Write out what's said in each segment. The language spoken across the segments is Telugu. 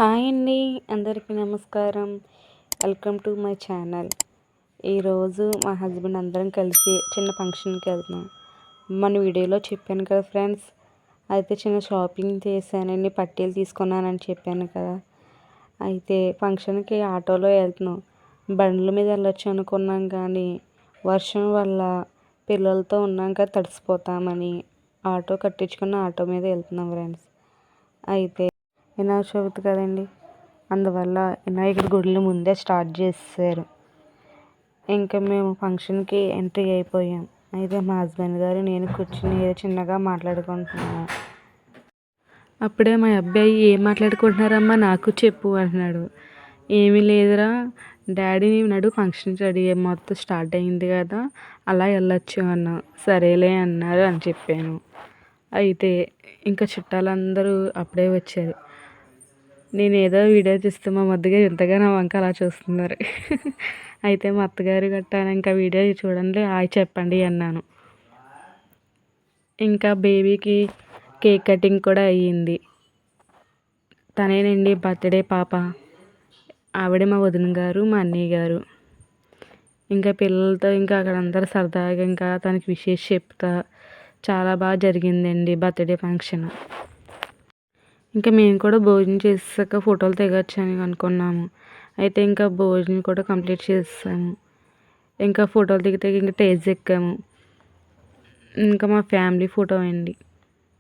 హాయ్ అండి, అందరికీ నమస్కారం. Welcome to my channel. ఈరోజు మా హస్బెండ్ అందరం కలిసి చిన్న ఫంక్షన్కి వెళ్తున్నాం. మన వీడియోలో చెప్పాను కదా ఫ్రెండ్స్, అయితే చిన్న షాపింగ్ చేశానండి, పట్టీలు తీసుకున్నానని చెప్పాను కదా. అయితే ఫంక్షన్కి ఆటోలో వెళ్తున్నాం. బండ్ల మీద వెళ్ళొచ్చు అనుకున్నాం కానీ వర్షం వల్ల పిల్లలతో ఉన్నాం కదా, తడిసిపోతామని ఆటో కట్టించుకున్న ఆటో మీద వెళ్తున్నాం ఫ్రెండ్స్. అయితే వినాయక చవితి కదండి, అందువల్ల వినాయకుడి గుడిని ముందే స్టార్ట్ చేశారు. ఇంకా మేము ఫంక్షన్కి ఎంట్రీ అయిపోయాం. అయితే మా హస్బెండ్ గారు నేను కూర్చుని చిన్నగా మాట్లాడుకుంటున్నాము. అప్పుడే మా అబ్బాయి ఏం మాట్లాడుకుంటున్నారమ్మా నాకు చెప్పు అంటున్నాడు. ఏమీ లేదురా డాడీ నడు ఫంక్షన్ రెడీ మొత్తం స్టార్ట్ అయింది కదా, అలా వెళ్ళొచ్చు అన్నా. సరేలే అన్నారు అని చెప్పాను. అయితే ఇంకా చుట్టాలందరూ అప్పుడే వచ్చారు. నేను ఏదో వీడియో తీస్తే మా మధ్యగా ఎంతగా నా వంక అలా చూస్తున్నారు. అయితే మా అత్తగారు గట్టాను ఇంకా వీడియో చూడండి హాయ్ చెప్పండి అన్నాను. ఇంకా బేబీకి కేక్ కటింగ్ కూడా అయ్యింది. తనేనండి బర్త్డే పాప, ఆవిడే మా వదిన గారు మా అన్నయ్య గారు. ఇంకా పిల్లలతో ఇంకా అక్కడ అందరూ సరదాగా ఇంకా తనకి విషెస్ చెప్తా చాలా బాగా జరిగిందండి బర్త్డే ఫంక్షన్. ఇంకా మేము కూడా భోజనం చేసాక ఫోటోలు దిగొచ్చు అని అనుకున్నాము. అయితే ఇంకా భోజనం కూడా కంప్లీట్ చేసాము. ఇంకా ఫోటోలు దిగితే ఇంకా స్టేజ్ ఎక్కాము. ఇంకా మా ఫ్యామిలీ ఫోటో అండి.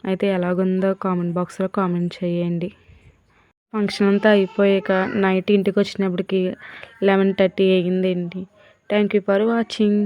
అయితే ఎలాగుందో కామెంట్ బాక్స్లో కామెంట్ చేయండి. ఫంక్షన్ అంతా అయిపోయాక నైట్ ఇంటికి వచ్చినప్పటికి 11:30 అయ్యిందండి. Thank you for watching.